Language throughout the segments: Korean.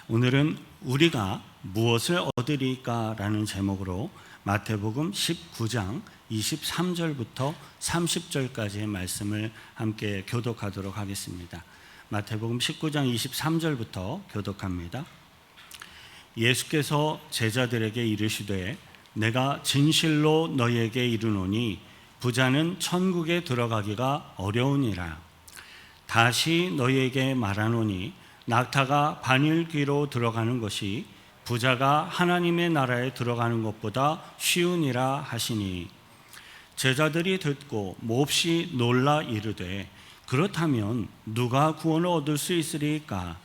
오늘은 우리가 무엇을 얻으리까라는 제목으로 마태복음 19장 23절부터 30절까지의 말씀을 함께 교독하도록 하겠습니다. 마태복음 19장 23절부터 교독합니다. 예수께서 제자들에게 이르시되 내가 진실로 너희에게 이르노니 부자는 천국에 들어가기가 어려우니라. 다시 너희에게 말하노니 낙타가 바늘귀로 들어가는 것이 부자가 하나님의 나라에 들어가는 것보다 쉬우니라 하시니, 제자들이 듣고 몹시 놀라 이르되 그렇다면 누가 구원을 얻을 수 있으리까?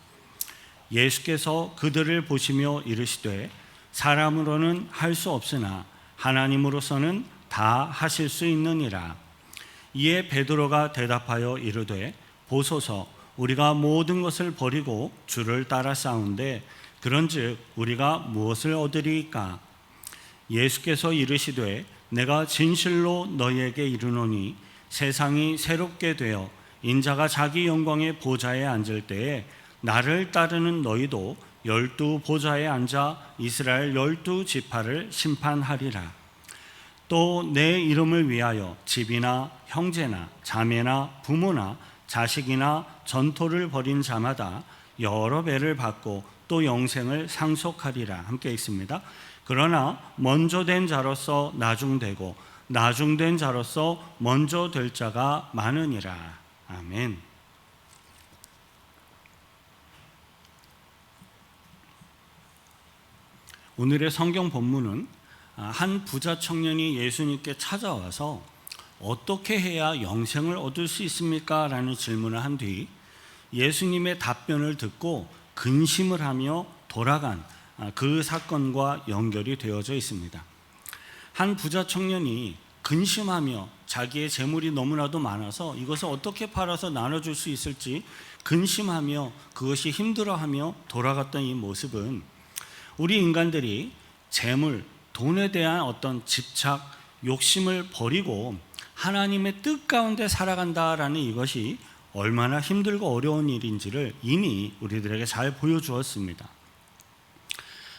예수께서 그들을 보시며 이르시되 사람으로는 할 수 없으나 하나님으로서는 다 하실 수 있느니라. 이에 베드로가 대답하여 이르되 보소서, 우리가 모든 것을 버리고 주를 따라 싸운데 그런즉 우리가 무엇을 얻으리까? 예수께서 이르시되 내가 진실로 너희에게 이르노니 세상이 새롭게 되어 인자가 자기 영광의 보좌에 앉을 때에 나를 따르는 너희도 12 보좌에 앉아 이스라엘 12 지파를 심판하리라. 또 내 이름을 위하여 집이나 형제나 자매나 부모나 자식이나 전토를 벌인 자마다 여러 배를 받고 또 영생을 상속하리라. 함께 읽습니다. 그러나 먼저 된 자로서 나중되고 나중된 자로서 먼저 될 자가 많으니라. 아멘. 오늘의 성경 본문은 한 부자 청년이 예수님께 찾아와서 어떻게 해야 영생을 얻을 수 있습니까? 라는 질문을 한 뒤 예수님의 답변을 듣고 근심을 하며 돌아간 그 사건과 연결이 되어져 있습니다. 한 부자 청년이 근심하며 자기의 재물이 너무나도 많아서 이것을 어떻게 팔아서 나눠줄 수 있을지 근심하며 그것이 힘들어하며 돌아갔던 이 모습은 우리 인간들이 재물, 돈에 대한 어떤 집착, 욕심을 버리고 하나님의 뜻 가운데 살아간다라는 이것이 얼마나 힘들고 어려운 일인지를 이미 우리들에게 잘 보여주었습니다.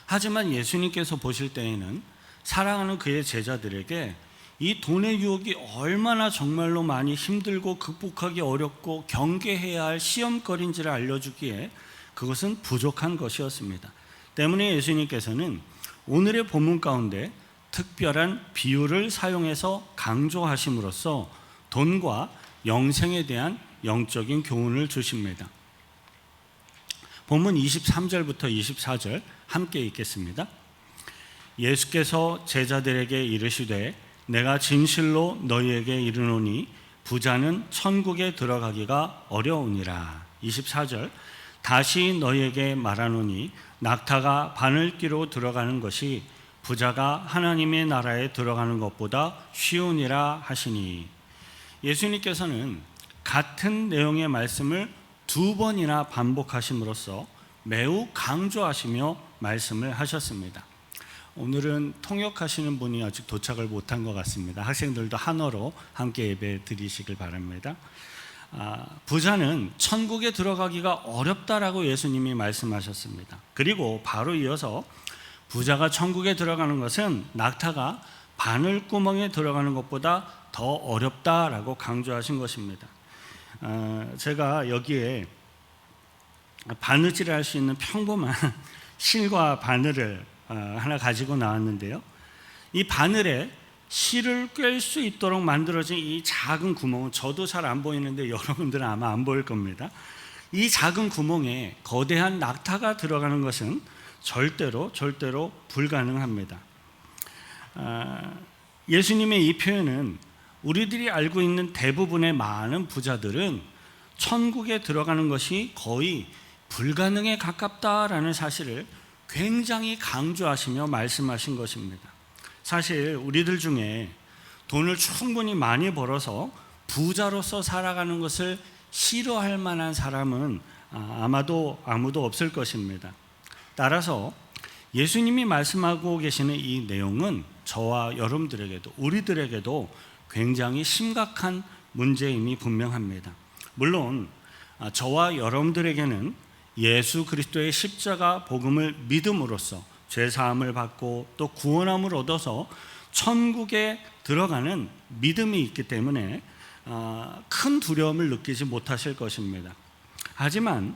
하지만 예수님께서 보실 때에는 사랑하는 그의 제자들에게 이 돈의 유혹이 얼마나 정말로 많이 힘들고 극복하기 어렵고 경계해야 할 시험거리인지를 알려주기에 그것은 부족한 것이었습니다. 때문에 예수님께서는 오늘의 본문 가운데 특별한 비유를 사용해서 강조하심으로써 돈과 영생에 대한 영적인 교훈을 주십니다. 본문 23절부터 24절 함께 읽겠습니다. 예수께서 제자들에게 이르시되 내가 진실로 너희에게 이르노니 부자는 천국에 들어가기가 어려우니라. 24절 다시 너희에게 말하노니 낙타가 바늘귀로 들어가는 것이 부자가 하나님의 나라에 들어가는 것보다 쉬우니라 하시니, 예수님께서는 같은 내용의 말씀을 2번이나 반복하심으로써 매우 강조하시며 말씀을 하셨습니다. 오늘은 통역하시는 분이 아직 도착을 못한 것 같습니다. 학생들도 한어로 함께 예배 드리시길 바랍니다. 부자는 천국에 들어가기가 어렵다라고 예수님이 말씀하셨습니다. 그리고 바로 이어서 부자가 천국에 들어가는 것은 낙타가 바늘구멍에 들어가는 것보다 더 어렵다라고 강조하신 것입니다. 제가 여기에 바느질을 할 수 있는 평범한 실과 바늘을 하나 가지고 나왔는데요. 이 바늘에 실을 꿰 수 있도록 만들어진 이 작은 구멍은 저도 잘 안 보이는데 여러분들은 아마 안 보일 겁니다. 이 작은 구멍에 거대한 낙타가 들어가는 것은 절대로 불가능합니다. 예수님의 이 표현은 우리들이 알고 있는 대부분의 많은 부자들은 천국에 들어가는 것이 거의 불가능에 가깝다라는 사실을 굉장히 강조하시며 말씀하신 것입니다. 사실 우리들 중에 돈을 충분히 많이 벌어서 부자로서 살아가는 것을 싫어할 만한 사람은 아마도 아무도 없을 것입니다. 따라서 예수님이 말씀하고 계시는 이 내용은 저와 여러분들에게도 우리들에게도 굉장히 심각한 문제임이 분명합니다. 물론 저와 여러분들에게는 예수 그리스도의 십자가 복음을 믿음으로써 죄사함을 받고 또 구원함을 얻어서 천국에 들어가는 믿음이 있기 때문에 큰 두려움을 느끼지 못하실 것입니다. 하지만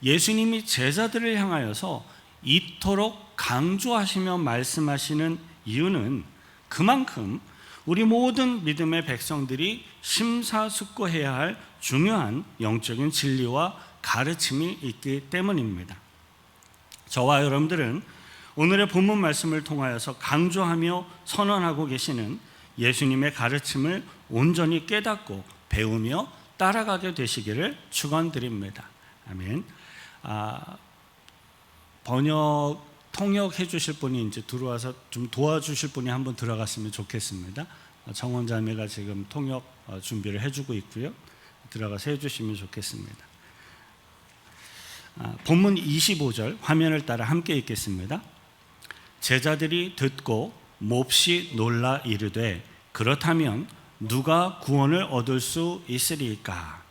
예수님이 제자들을 향하여서 이토록 강조하시며 말씀하시는 이유는 그만큼 우리 모든 믿음의 백성들이 심사숙고해야 할 중요한 영적인 진리와 가르침이 있기 때문입니다. 저와 여러분들은 오늘의 본문 말씀을 통하여서 강조하며 선언하고 계시는 예수님의 가르침을 온전히 깨닫고 배우며 따라가게 되시기를 축원드립니다. 아멘. 통역해 주실 분이 이제 들어와서 좀 도와주실 분이 한번 들어갔으면 좋겠습니다. 정원자매가 지금 통역 준비를 해주고 있고요. 들어가서 해주시면 좋겠습니다. 본문 25절 화면을 따라 함께 읽겠습니다. 제자들이 듣고 몹시 놀라 이르되 그렇다면 누가 구원을 얻을 수 있으리까?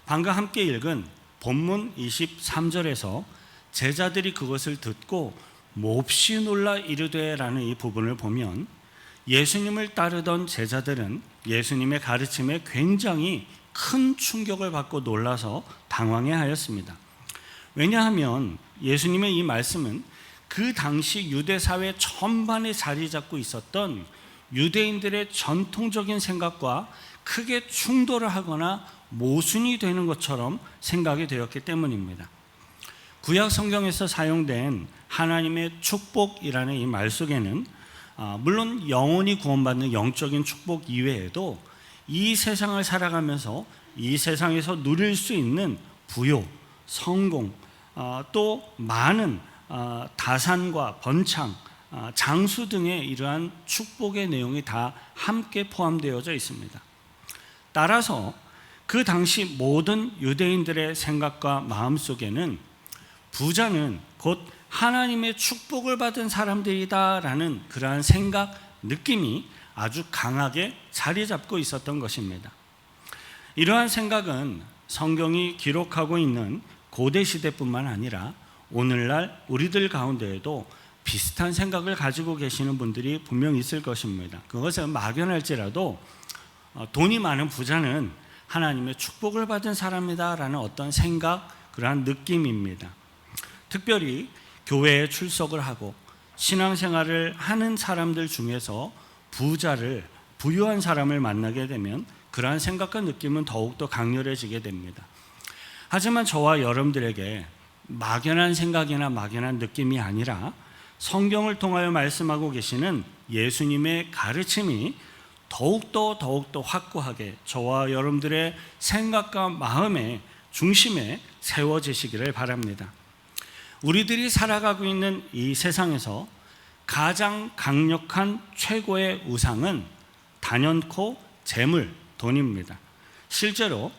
방금 함께 읽은 본문 23절에서 제자들이 그것을 듣고 몹시 놀라 이르되라는 이 부분을 보면 예수님을 따르던 제자들은 예수님의 가르침에 굉장히 큰 충격을 받고 놀라서 당황해하였습니다. 왜냐하면 예수님의 이 말씀은 그 당시 유대 사회 전반에 자리 잡고 있었던 유대인들의 전통적인 생각과 크게 충돌을 하거나 모순이 되는 것처럼 생각이 되었기 때문입니다. 구약 성경에서 사용된 하나님의 축복이라는 이 말 속에는 물론 영원히 구원받는 영적인 축복 이외에도 이 세상을 살아가면서 이 세상에서 누릴 수 있는 부요, 성공, 또 많은 다산과 번창, 장수 등의 이러한 축복의 내용이 다 함께 포함되어져 있습니다. 따라서 그 당시 모든 유대인들의 생각과 마음 속에는 부자는 곧 하나님의 축복을 받은 사람들이다라는 그러한 생각, 느낌이 아주 강하게 자리 잡고 있었던 것입니다. 이러한 생각은 성경이 기록하고 있는 고대 시대뿐만 아니라 오늘날 우리들 가운데에도 비슷한 생각을 가지고 계시는 분들이 분명 있을 것입니다. 그것은 막연할지라도 돈이 많은 부자는 하나님의 축복을 받은 사람이다라는 어떤 생각, 그러한 느낌입니다. 특별히 교회에 출석을 하고 신앙생활을 하는 사람들 중에서 부유한 사람을 만나게 되면 그러한 생각과 느낌은 더욱더 강렬해지게 됩니다. 하지만 저와 여러분들에게 막연한 생각이나 막연한 느낌이 아니라 성경을 통하여 말씀하고 계시는 예수님의 가르침이 더욱더 확고하게 저와 여러분들의 생각과 마음의 중심에 세워지시기를 바랍니다. 우리들이 살아가고 있는 이 세상에서 가장 강력한 최고의 우상은 단연코 재물, 돈입니다. 실제로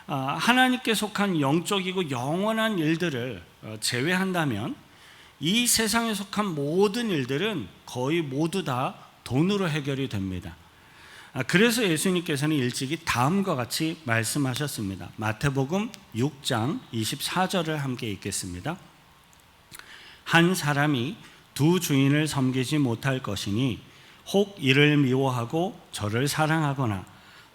하나님께 속한 영적이고 영원한 일들을 제외한다면 이 세상에 속한 모든 일들은 거의 모두 다 돈으로 해결이 됩니다. 그래서 예수님께서는 일찍이 다음과 같이 말씀하셨습니다. 마태복음 6장 24절을 함께 읽겠습니다. 한 사람이 두 주인을 섬기지 못할 것이니 혹 이를 미워하고 저를 사랑하거나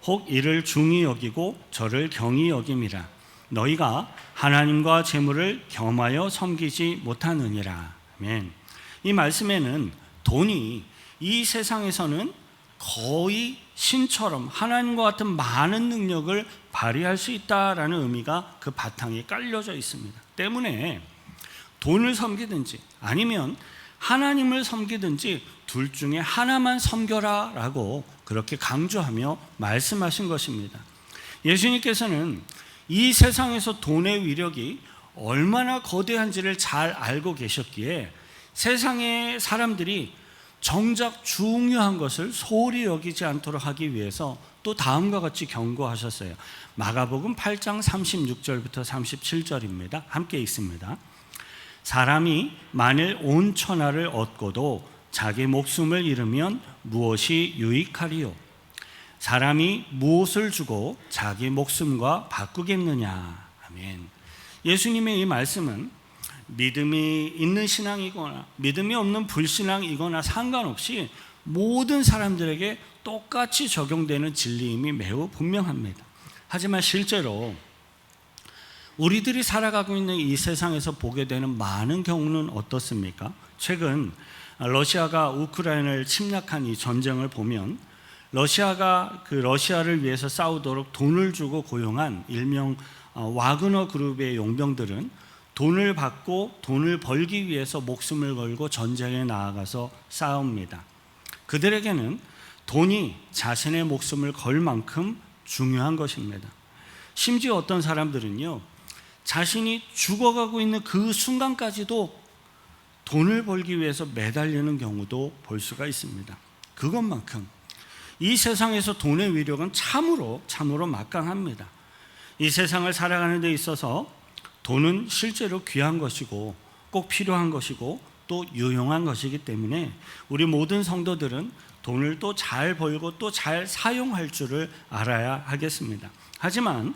혹 이를 중히 여기고 저를 경히 여김이라. 너희가 하나님과 재물을 겸하여 섬기지 못하느니라. 아멘. 이 말씀에는 돈이 이 세상에서는 거의 신처럼 하나님과 같은 많은 능력을 발휘할 수 있다라는 의미가 그 바탕에 깔려져 있습니다. 때문에 돈을 섬기든지 아니면 하나님을 섬기든지 둘 중에 하나만 섬겨라 라고 그렇게 강조하며 말씀하신 것입니다. 예수님께서는 이 세상에서 돈의 위력이 얼마나 거대한지를 잘 알고 계셨기에 세상의 사람들이 정작 중요한 것을 소홀히 여기지 않도록 하기 위해서 또 다음과 같이 경고하셨어요. 마가복음 8장 36절부터 37절입니다. 함께 읽습니다. 사람이 만일 온 천하를 얻고도 자기 목숨을 잃으면 무엇이 유익하리요? 사람이 무엇을 주고 자기 목숨과 바꾸겠느냐? 아멘. 예수님의 이 말씀은 믿음이 있는 신앙이거나 믿음이 없는 불신앙이거나 상관없이 모든 사람들에게 똑같이 적용되는 진리임이 매우 분명합니다. 하지만 실제로 우리들이 살아가고 있는 이 세상에서 보게 되는 많은 경우는 어떻습니까? 최근 러시아가 우크라이나를 침략한 이 전쟁을 보면 러시아가 그 러시아를 위해서 싸우도록 돈을 주고 고용한 일명 와그너 그룹의 용병들은 돈을 받고 돈을 벌기 위해서 목숨을 걸고 전쟁에 나아가서 싸웁니다. 그들에게는 돈이 자신의 목숨을 걸 만큼 중요한 것입니다. 심지어 어떤 사람들은요, 자신이 죽어가고 있는 그 순간까지도 돈을 벌기 위해서 매달리는 경우도 볼 수가 있습니다. 그것만큼 이 세상에서 돈의 위력은 참으로 막강합니다. 이 세상을 살아가는 데 있어서 돈은 실제로 귀한 것이고 꼭 필요한 것이고 또 유용한 것이기 때문에 우리 모든 성도들은 돈을 또 잘 벌고 또 잘 사용할 줄을 알아야 하겠습니다. 하지만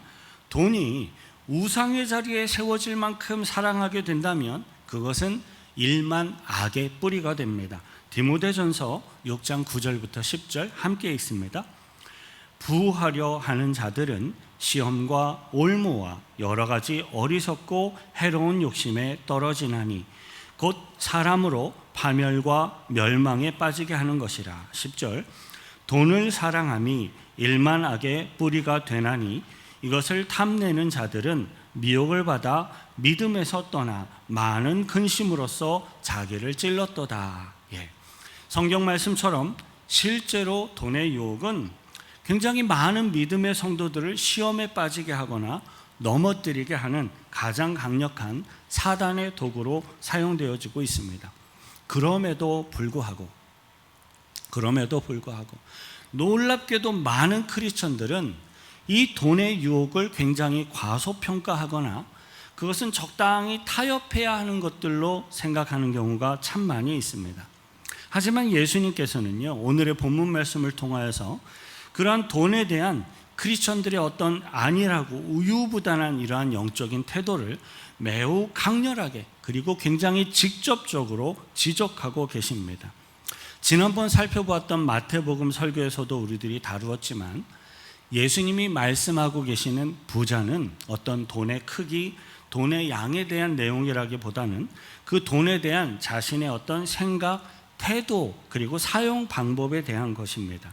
돈이 우상의 자리에 세워질 만큼 사랑하게 된다면 그것은 일만 악의 뿌리가 됩니다. 디모데전서 6장 9절부터 10절 함께 읽습니다. 부하려 하는 자들은 시험과 올무와 여러 가지 어리석고 해로운 욕심에 떨어지나니 곧 사람으로 파멸과 멸망에 빠지게 하는 것이라. 10절 돈을 사랑함이 일만 악의 뿌리가 되나니 이것을 탐내는 자들은 미혹을 받아 믿음에서 떠나 많은 근심으로써 자기를 찔렀도다. 성경 말씀처럼 실제로 돈의 유혹은 굉장히 많은 믿음의 성도들을 시험에 빠지게 하거나 넘어뜨리게 하는 가장 강력한 사단의 도구로 사용되어지고 있습니다. 그럼에도 불구하고 놀랍게도 많은 크리스천들은 이 돈의 유혹을 굉장히 과소평가하거나 그것은 적당히 타협해야 하는 것들로 생각하는 경우가 참 많이 있습니다. 하지만 예수님께서는요, 오늘의 본문 말씀을 통하여서 그러한 돈에 대한 크리스천들의 어떤 안일하고 우유부단한 이러한 영적인 태도를 매우 강렬하게 그리고 굉장히 직접적으로 지적하고 계십니다. 지난번 살펴보았던 마태복음 설교에서도 우리들이 다루었지만 예수님이 말씀하고 계시는 부자는 어떤 돈의 크기, 돈의 양에 대한 내용이라기보다는 그 돈에 대한 자신의 어떤 생각, 태도 그리고 사용 방법에 대한 것입니다.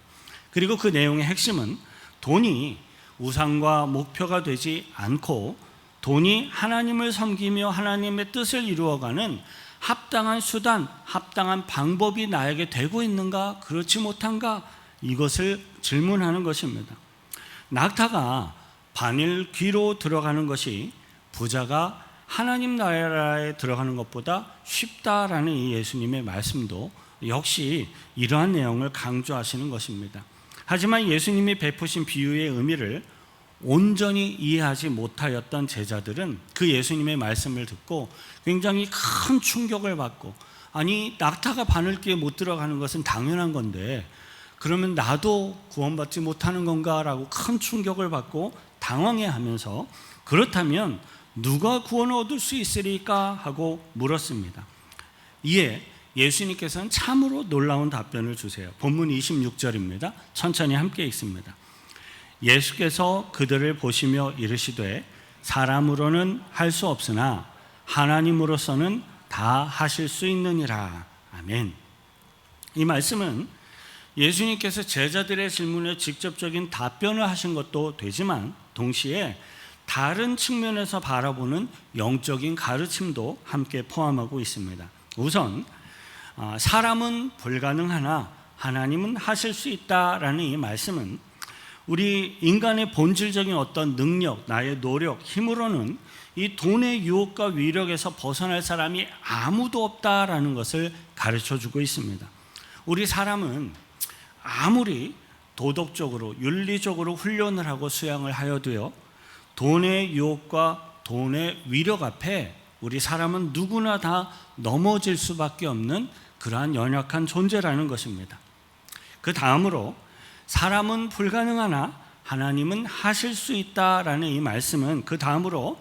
그리고 그 내용의 핵심은 돈이 우상과 목표가 되지 않고 돈이 하나님을 섬기며 하나님의 뜻을 이루어가는 합당한 수단, 합당한 방법이 나에게 되고 있는가, 그렇지 못한가, 이것을 질문하는 것입니다. 낙타가 바늘 귀로 들어가는 것이 부자가 하나님 나라에 들어가는 것보다 쉽다라는 이 예수님의 말씀도 역시 이러한 내용을 강조하시는 것입니다. 하지만 예수님이 베푸신 비유의 의미를 온전히 이해하지 못하였던 제자들은 그 예수님의 말씀을 듣고 굉장히 큰 충격을 받고, 아니 낙타가 바늘귀에 못 들어가는 것은 당연한 건데 그러면 나도 구원받지 못하는 건가 라고 큰 충격을 받고 당황해하면서 그렇다면 누가 구원을 얻을 수 있으리까 하고 물었습니다. 이에 예수님께서는 참으로 놀라운 답변을 주세요. 본문 26절입니다. 천천히 함께 읽습니다. 예수께서 그들을 보시며 이르시되 사람으로는 할 수 없으나 하나님으로서는 다 하실 수 있느니라. 아멘. 이 말씀은 예수님께서 제자들의 질문에 직접적인 답변을 하신 것도 되지만 동시에 다른 측면에서 바라보는 영적인 가르침도 함께 포함하고 있습니다. 우선 사람은 불가능하나 하나님은 하실 수 있다라는 이 말씀은 우리 인간의 본질적인 어떤 능력, 나의 노력, 힘으로는 이 돈의 유혹과 위력에서 벗어날 사람이 아무도 없다라는 것을 가르쳐주고 있습니다. 우리 사람은 아무리 도덕적으로 윤리적으로 훈련을 하고 수양을 하여도요, 돈의 유혹과 돈의 위력 앞에 우리 사람은 누구나 다 넘어질 수밖에 없는 그러한 연약한 존재라는 것입니다. 그 다음으로 사람은 불가능하나 하나님은 하실 수 있다라는 이 말씀은 그 다음으로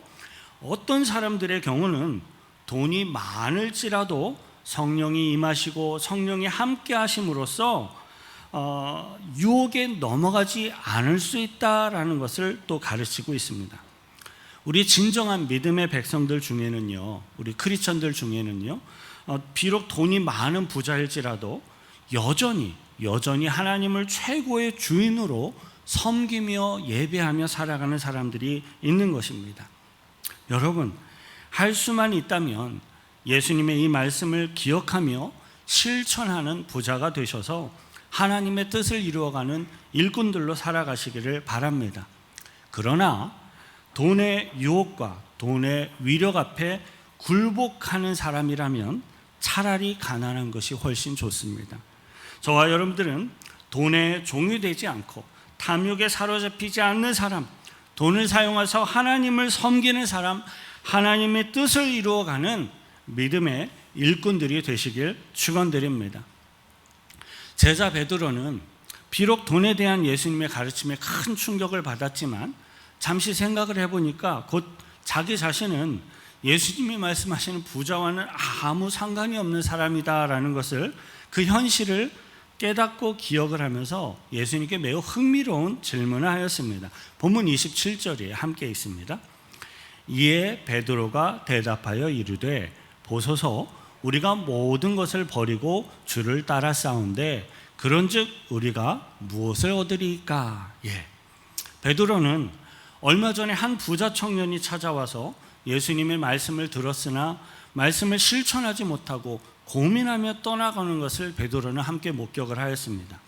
어떤 사람들의 경우는 돈이 많을지라도 성령이 임하시고 성령이 함께 하심으로써 유혹에 넘어가지 않을 수 있다라는 것을 또 가르치고 있습니다. 우리 진정한 믿음의 백성들 중에는요, 우리 크리스천들 중에는요, 비록 돈이 많은 부자일지라도 여전히 하나님을 최고의 주인으로 섬기며 예배하며 살아가는 사람들이 있는 것입니다. 여러분, 할 수만 있다면 예수님의 이 말씀을 기억하며 실천하는 부자가 되셔서 하나님의 뜻을 이루어가는 일꾼들로 살아가시기를 바랍니다. 그러나 돈의 유혹과 돈의 위력 앞에 굴복하는 사람이라면 차라리 가난한 것이 훨씬 좋습니다. 저와 여러분들은 돈의 종이 되지 않고 탐욕에 사로잡히지 않는 사람, 돈을 사용해서 하나님을 섬기는 사람, 하나님의 뜻을 이루어가는 믿음의 일꾼들이 되시길 축원드립니다. 제자 베드로는 비록 돈에 대한 예수님의 가르침에 큰 충격을 받았지만 잠시 생각을 해보니까 곧 자기 자신은 예수님이 말씀하시는 부자와는 아무 상관이 없는 사람이다라는 것을, 그 현실을 깨닫고 기억을 하면서 예수님께 매우 흥미로운 질문을 하였습니다. 본문 27절에 함께 있습니다. 이에 베드로가 대답하여 이르되 보소서 우리가 모든 것을 버리고 주를 따라 싸운데 그런즉 우리가 무엇을 얻으리까? 베드로는 얼마 전에 한 부자 청년이 찾아와서 예수님의 말씀을 들었으나 말씀을 실천하지 못하고 고민하며 떠나가는 것을 베드로는 함께 목격을 하였습니다.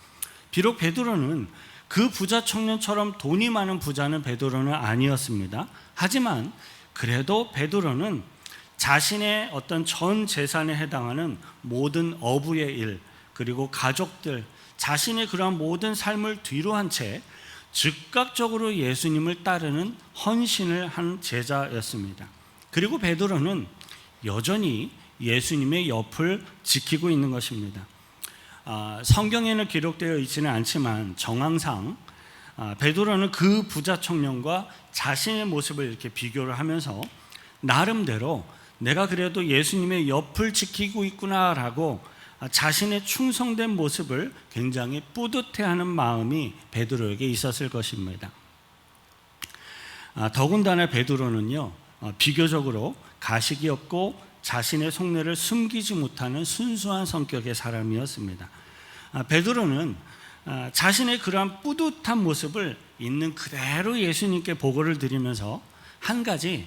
비록 베드로는 그 부자 청년처럼 돈이 많은 부자는 베드로는 아니었습니다. 하지만 그래도 베드로는 자신의 어떤 전 재산에 해당하는 모든 어부의 일, 그리고 가족들, 자신의 그러한 모든 삶을 뒤로 한 채 즉각적으로 예수님을 따르는 헌신을 한 제자였습니다. 그리고 베드로는 여전히 예수님의 옆을 지키고 있는 것입니다. 성경에는 기록되어 있지는 않지만 정황상 베드로는 그 부자 청년과 자신의 모습을 이렇게 비교를 하면서 나름대로 내가 그래도 예수님의 옆을 지키고 있구나라고 자신의 충성된 모습을 굉장히 뿌듯해하는 마음이 베드로에게 있었을 것입니다. 더군다나 베드로는요, 비교적으로 가식이 없고 자신의 속내를 숨기지 못하는 순수한 성격의 사람이었습니다. 베드로는 자신의 그러한 뿌듯한 모습을 있는 그대로 예수님께 보고를 드리면서 한 가지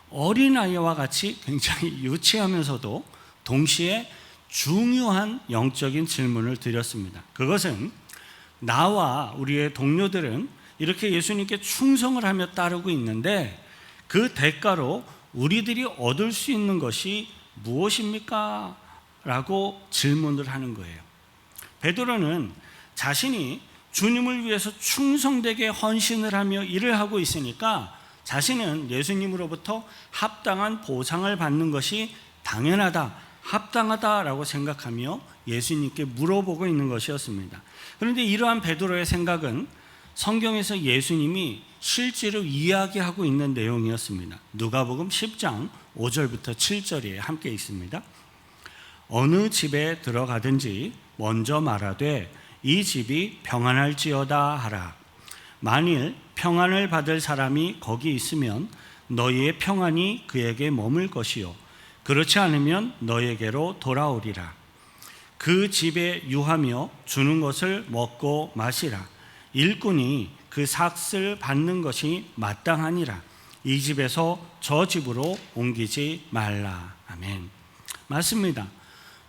어린아이와 같이 굉장히 유치하면서도 동시에 중요한 영적인 질문을 드렸습니다. 그것은 나와 우리의 동료들은 이렇게 예수님께 충성을 하며 따르고 있는데 그 대가로 우리들이 얻을 수 있는 것이 무엇입니까? 라고 질문을 하는 거예요. 베드로는 자신이 주님을 위해서 충성되게 헌신을 하며 일을 하고 있으니까 자신은 예수님으로부터 합당한 보상을 받는 것이 당연하다, 합당하다라고 생각하며 예수님께 물어보고 있는 것이었습니다. 그런데 이러한 베드로의 생각은 성경에서 예수님이 실제로 이야기하고 있는 내용이었습니다. 누가복음 10장 5절부터 7절에 함께 있습니다. 어느 집에 들어가든지 먼저 말하되 이 집이 평안할지어다 하라. 만일 평안을 받을 사람이 거기 있으면 너희의 평안이 그에게 머물 것이요 그렇지 않으면 너에게로 돌아오리라. 그 집에 유하며 주는 것을 먹고 마시라. 일꾼이 그 삭을 받는 것이 마땅하니라. 이 집에서 저 집으로 옮기지 말라. 아멘. 맞습니다.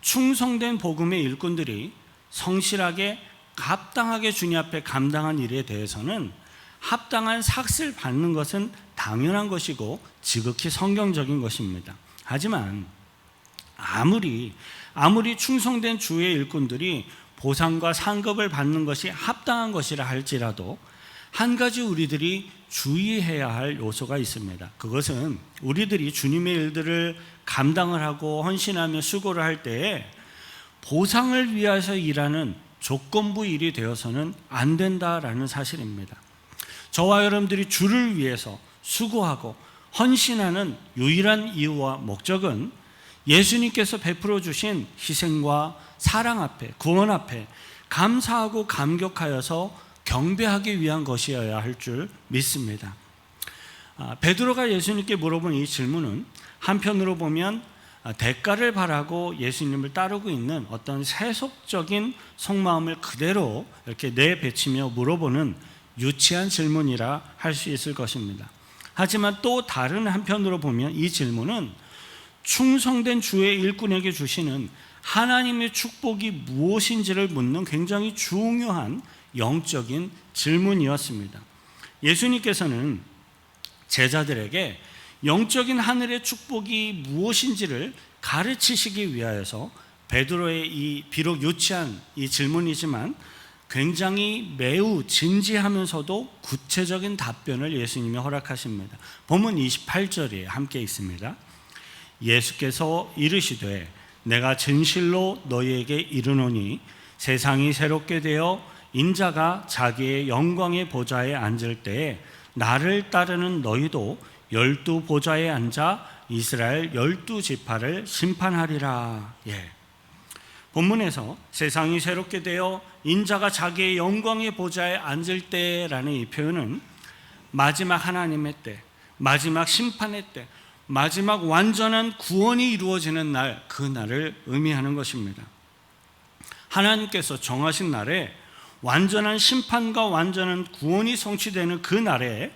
충성된 복음의 일꾼들이 성실하게 합당하게 주님 앞에 감당한 일에 대해서는 합당한 삭을 받는 것은 당연한 것이고 지극히 성경적인 것입니다. 하지만 아무리 충성된 주의 일꾼들이 보상과 상급을 받는 것이 합당한 것이라 할지라도 한 가지 우리들이 주의해야 할 요소가 있습니다. 그것은 우리들이 주님의 일들을 감당을 하고 헌신하며 수고를 할 때에 보상을 위해서 일하는 조건부 일이 되어서는 안 된다라는 사실입니다. 저와 여러분들이 주를 위해서 수고하고 헌신하는 유일한 이유와 목적은 예수님께서 베풀어 주신 희생과 사랑 앞에, 구원 앞에 감사하고 감격하여서 경배하기 위한 것이어야 할 줄 믿습니다. 베드로가 예수님께 물어본 이 질문은 한편으로 보면 대가를 바라고 예수님을 따르고 있는 어떤 세속적인 속마음을 그대로 이렇게 내뱉으며 물어보는 유치한 질문이라 할 수 있을 것입니다. 하지만 또 다른 한편으로 보면 이 질문은 충성된 주의 일꾼에게 주시는 하나님의 축복이 무엇인지를 묻는 굉장히 중요한 영적인 질문이었습니다. 예수님께서는 제자들에게 영적인 하늘의 축복이 무엇인지를 가르치시기 위하여서 베드로의 이 비록 유치한 이 질문이지만 굉장히 매우 진지하면서도 구체적인 답변을 예수님이 허락하십니다. 본문 28절에 함께 있습니다. 예수께서 이르시되 내가 진실로 너희에게 이르노니 세상이 새롭게 되어 인자가 자기의 영광의 보좌에 앉을 때에 나를 따르는 너희도 12 보좌에 앉아 이스라엘 12지파를 심판하리라. 본문에서 세상이 새롭게 되어 인자가 자기의 영광의 보좌에 앉을 때라는 이 표현은 마지막 하나님의 때, 마지막 심판의 때, 마지막 완전한 구원이 이루어지는 날, 그 날을 의미하는 것입니다. 하나님께서 정하신 날에 완전한 심판과 완전한 구원이 성취되는 그 날에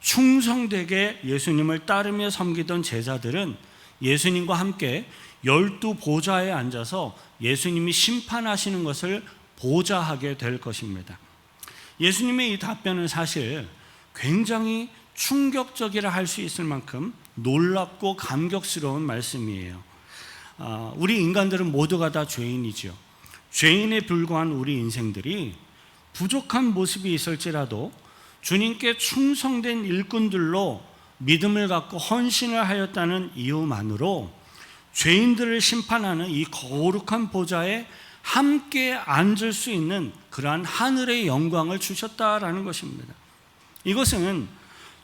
충성되게 예수님을 따르며 섬기던 제자들은 예수님과 함께 12 보좌에 앉아서 예수님이 심판하시는 것을 보좌하게 될 것입니다. 예수님의 이 답변은 사실 굉장히 충격적이라 할 수 있을 만큼 놀랍고 감격스러운 말씀이에요. 우리 인간들은 모두가 다 죄인이죠. 죄인에 불과한 우리 인생들이 부족한 모습이 있을지라도 주님께 충성된 일꾼들로 믿음을 갖고 헌신을 하였다는 이유만으로 죄인들을 심판하는 이 거룩한 보좌에 함께 앉을 수 있는 그러한 하늘의 영광을 주셨다라는 것입니다. 이것은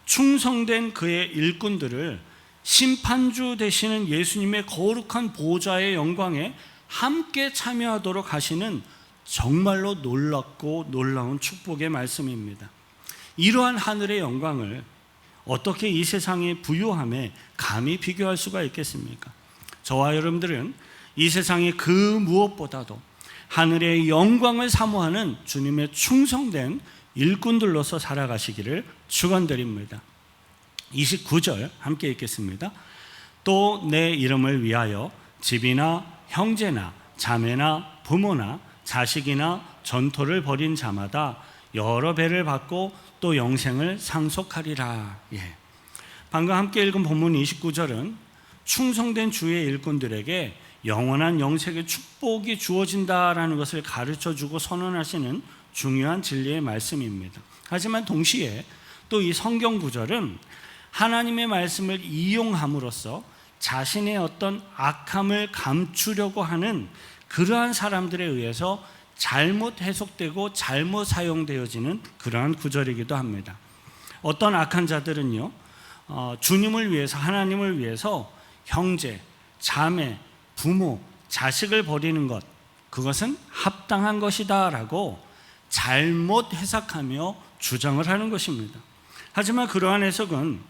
충성된 그의 일꾼들을 심판주 되시는 예수님의 거룩한 보좌의 영광에 함께 참여하도록 하시는 정말로 놀랍고 놀라운 축복의 말씀입니다. 이러한 하늘의 영광을 어떻게 이 세상의 부유함에 감히 비교할 수가 있겠습니까? 저와 여러분들은 이 세상의 그 무엇보다도 하늘의 영광을 사모하는 주님의 충성된 일꾼들로서 살아가시기를 축원드립니다. 29절 함께 읽겠습니다. 또 내 이름을 위하여 집이나 형제나 자매나 부모나 자식이나 전토를 벌인 자마다 여러 배를 받고 또 영생을 상속하리라. 방금 함께 읽은 본문 29절은 충성된 주의 일꾼들에게 영원한 영생의 축복이 주어진다라는 것을 가르쳐주고 선언하시는 중요한 진리의 말씀입니다. 하지만 동시에 또 이 성경 구절은 하나님의 말씀을 이용함으로써 자신의 어떤 악함을 감추려고 하는 그러한 사람들에 의해서 잘못 해석되고 잘못 사용되어지는 그러한 구절이기도 합니다. 어떤 악한 자들은요, 주님을 위해서, 하나님을 위해서 형제, 자매, 부모, 자식을 버리는 것, 그것은 합당한 것이다 라고 잘못 해석하며 주장을 하는 것입니다. 하지만 그러한 해석은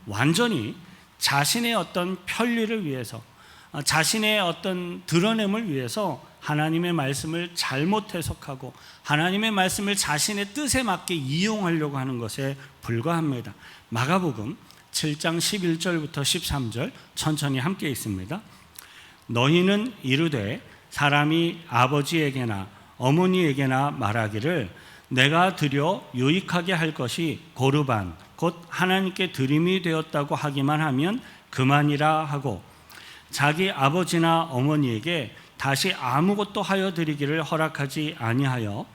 완전히 자신의 어떤 편리를 위해서, 자신의 어떤 드러냄을 위해서 하나님의 말씀을 잘못 해석하고 하나님의 말씀을 자신의 뜻에 맞게 이용하려고 하는 것에 불과합니다. 마가복음 7장 11절부터 13절 천천히 함께 읽습니다. 너희는 이르되 사람이 아버지에게나 어머니에게나 말하기를 내가 드려 유익하게 할 것이 고르반 곧 하나님께 드림이 되었다고 하기만 하면 그만이라 하고 자기 아버지나 어머니에게 다시 아무것도 하여 드리기를 허락하지 아니하여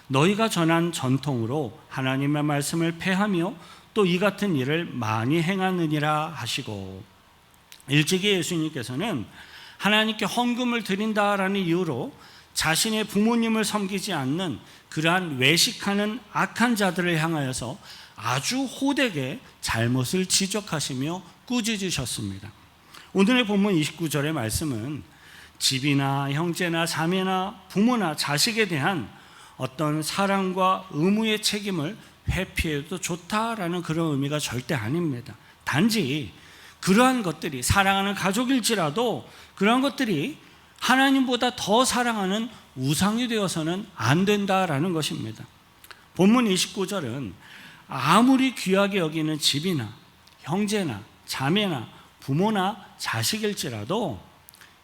너희가 전한 전통으로 하나님의 말씀을 폐하며 또 이 같은 일을 많이 행하느니라 하시고, 일찍이 예수님께서는 하나님께 헌금을 드린다라는 이유로 자신의 부모님을 섬기지 않는 그러한 외식하는 악한 자들을 향하여서 아주 호되게 잘못을 지적하시며 꾸짖으셨습니다. 오늘의 본문 29절의 말씀은 집이나 형제나 자매나 부모나 자식에 대한 어떤 사랑과 의무의 책임을 회피해도 좋다라는 그런 의미가 절대 아닙니다. 단지 그러한 것들이 사랑하는 가족일지라도 그러한 것들이 하나님보다 더 사랑하는 우상이 되어서는 안 된다라는 것입니다. 본문 29절은 아무리 귀하게 여기는 집이나 형제나 자매나 부모나 자식일지라도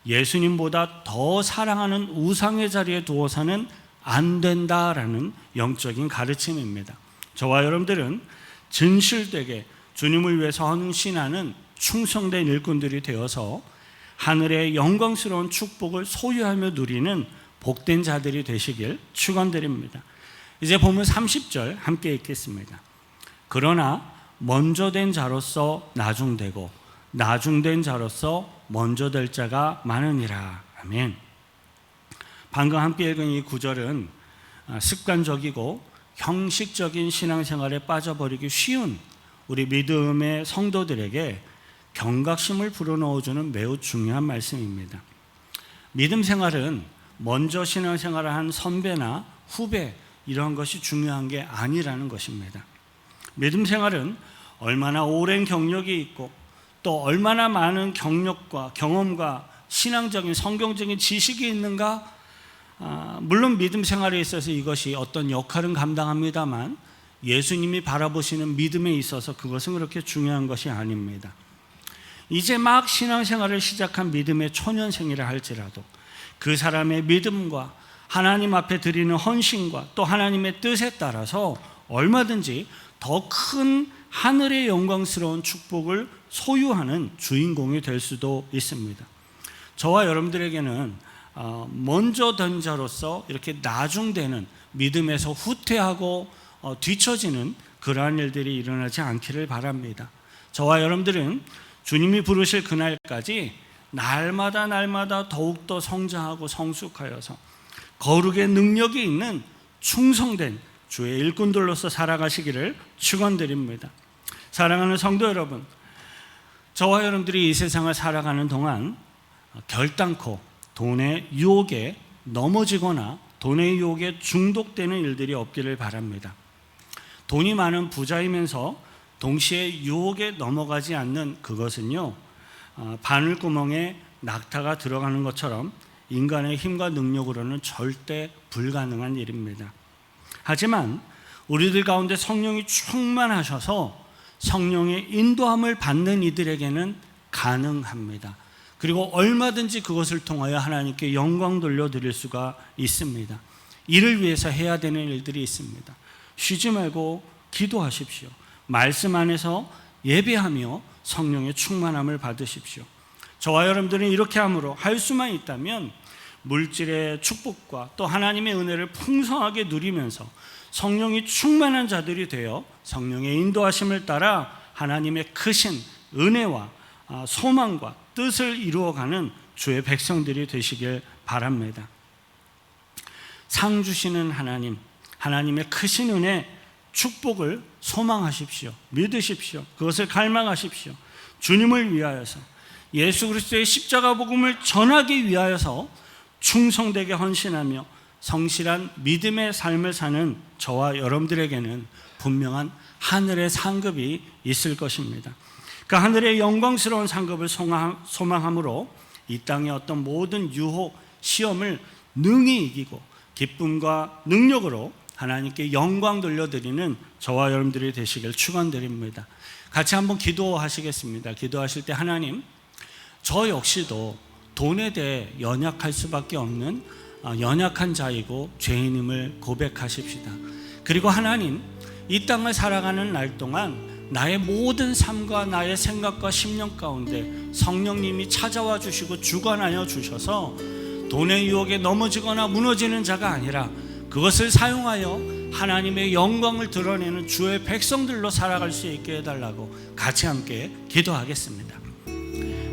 예수님보다 더 사랑하는 우상의 자리에 두어서는 안 된다라는 영적인 가르침입니다. 저와 여러분들은 진실되게 주님을 위해서 헌신하는 충성된 일꾼들이 되어서 하늘의 영광스러운 축복을 소유하며 누리는 복된 자들이 되시길 축원드립니다. 이제 본문 30절 함께 읽겠습니다. 그러나 먼저 된 자로서 나중되고 나중된 자로서 먼저 될 자가 많으니라. 아멘. 방금 함께 읽은 이 구절은 습관적이고 형식적인 신앙생활에 빠져버리기 쉬운 우리 믿음의 성도들에게 경각심을 불어넣어주는 매우 중요한 말씀입니다. 믿음 생활은 먼저 신앙생활을 한 선배나 후배 이런 것이 중요한 게 아니라는 것입니다. 믿음 생활은 얼마나 오랜 경력이 있고 또 얼마나 많은 경력과 경험과 신앙적인 성경적인 지식이 있는가, 물론 믿음 생활에 있어서 이것이 어떤 역할은 감당합니다만 예수님이 바라보시는 믿음에 있어서 그것은 그렇게 중요한 것이 아닙니다. 이제 막 신앙생활을 시작한 믿음의 초년생이라 할지라도 그 사람의 믿음과 하나님 앞에 드리는 헌신과 또 하나님의 뜻에 따라서 얼마든지 더 큰 하늘의 영광스러운 축복을 소유하는 주인공이 될 수도 있습니다. 저와 여러분들에게는 먼저 된 자로서 이렇게 나중되는 믿음에서 후퇴하고 뒤처지는 그러한 일들이 일어나지 않기를 바랍니다. 저와 여러분들은 주님이 부르실 그날까지 날마다 더욱더 성장하고 성숙하여서 거룩의 능력이 있는 충성된 주의 일꾼들로서 살아가시기를 축원드립니다. 사랑하는 성도 여러분, 저와 여러분들이 이 세상을 살아가는 동안 결단코 돈의 유혹에 넘어지거나 돈의 유혹에 중독되는 일들이 없기를 바랍니다. 돈이 많은 부자이면서 동시에 유혹에 넘어가지 않는 그것은요, 바늘구멍에 낙타가 들어가는 것처럼 인간의 힘과 능력으로는 절대 불가능한 일입니다. 하지만 우리들 가운데 성령이 충만하셔서 성령의 인도함을 받는 이들에게는 가능합니다. 그리고 얼마든지 그것을 통하여 하나님께 영광 돌려드릴 수가 있습니다. 이를 위해서 해야 되는 일들이 있습니다. 쉬지 말고 기도하십시오. 말씀 안에서 예배하며 성령의 충만함을 받으십시오. 저와 여러분들은 이렇게 함으로 할 수만 있다면 물질의 축복과 또 하나님의 은혜를 풍성하게 누리면서 성령이 충만한 자들이 되어 성령의 인도하심을 따라 하나님의 크신 은혜와 소망과 뜻을 이루어가는 주의 백성들이 되시길 바랍니다. 상 주시는 하나님, 하나님의 크신 은혜, 축복을 소망하십시오. 믿으십시오. 그것을 갈망하십시오. 주님을 위하여서, 예수 그리스도의 십자가 복음을 전하기 위하여서 충성되게 헌신하며 성실한 믿음의 삶을 사는 저와 여러분들에게는 분명한 하늘의 상급이 있을 것입니다. 그 하늘의 영광스러운 상급을 소망함으로 이 땅의 어떤 모든 유혹, 시험을 능히 이기고 기쁨과 능력으로 하나님께 영광 돌려드리는 저와 여러분들이 되시길 축원드립니다. 같이 한번 기도하시겠습니다. 기도하실 때 하나님, 저 역시도 돈에 대해 연약할 수밖에 없는 연약한 자이고 죄인임을 고백하십시다. 그리고 하나님, 이 땅을 살아가는 날 동안 나의 모든 삶과 나의 생각과 심령 가운데 성령님이 찾아와 주시고 주관하여 주셔서 돈의 유혹에 넘어지거나 무너지는 자가 아니라 그것을 사용하여 하나님의 영광을 드러내는 주의 백성들로 살아갈 수 있게 해달라고 같이 함께 기도하겠습니다.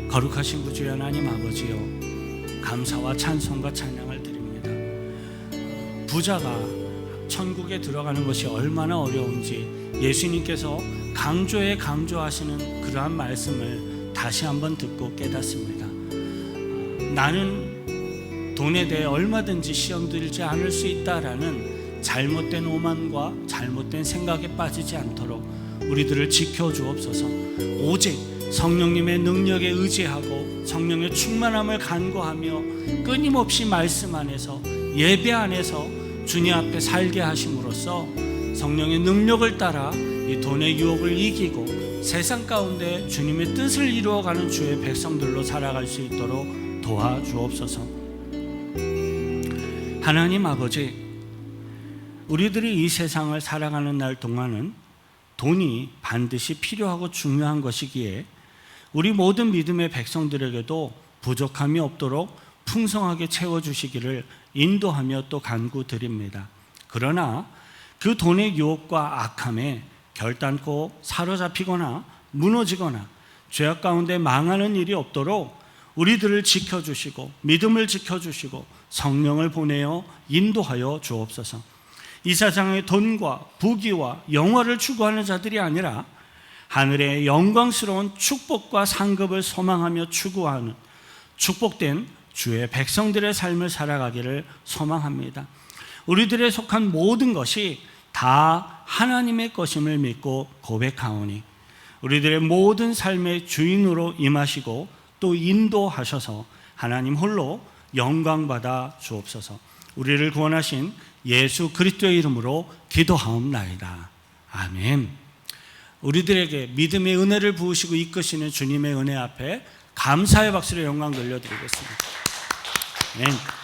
거룩하신 구주 하나님 아버지요, 감사와 찬송과 찬양을 드립니다. 부자가 천국에 들어가는 것이 얼마나 어려운지 예수님께서 강조하시는 그러한 말씀을 다시 한번 듣고 깨닫습니다. 나는 돈에 대해 얼마든지 시험 들지 않을 수 있다라는 잘못된 오만과 잘못된 생각에 빠지지 않도록 우리들을 지켜주옵소서. 오직 성령님의 능력에 의지하고 성령의 충만함을 간구하며 끊임없이 말씀 안에서 예배 안에서 주님 앞에 살게 하심으로써 성령의 능력을 따라 이 돈의 유혹을 이기고 세상 가운데 주님의 뜻을 이루어가는 주의 백성들로 살아갈 수 있도록 도와주옵소서. 하나님 아버지, 우리들이 이 세상을 살아가는 날 동안은 돈이 반드시 필요하고 중요한 것이기에 우리 모든 믿음의 백성들에게도 부족함이 없도록 풍성하게 채워주시기를 인도하며 또 간구드립니다. 그러나 그 돈의 유혹과 악함에 결단코 사로잡히거나 무너지거나 죄악 가운데 망하는 일이 없도록 우리들을 지켜주시고 믿음을 지켜주시고 성령을 보내어 인도하여 주옵소서. 이 세상의 돈과 부귀와 영화를 추구하는 자들이 아니라 하늘의 영광스러운 축복과 상급을 소망하며 추구하는 축복된 주의 백성들의 삶을 살아가기를 소망합니다. 우리들에 속한 모든 것이 다 하나님의 것임을 믿고 고백하오니 우리들의 모든 삶의 주인으로 임하시고 또 인도하셔서 하나님 홀로 영광받아 주옵소서. 우리를 구원하신 예수 그리스도의 이름으로 기도하옵나이다. 아멘. 우리들에게 믿음의 은혜를 부으시고 이끄시는 주님의 은혜 앞에 감사의 박수로 영광 돌려드리겠습니다. 아멘.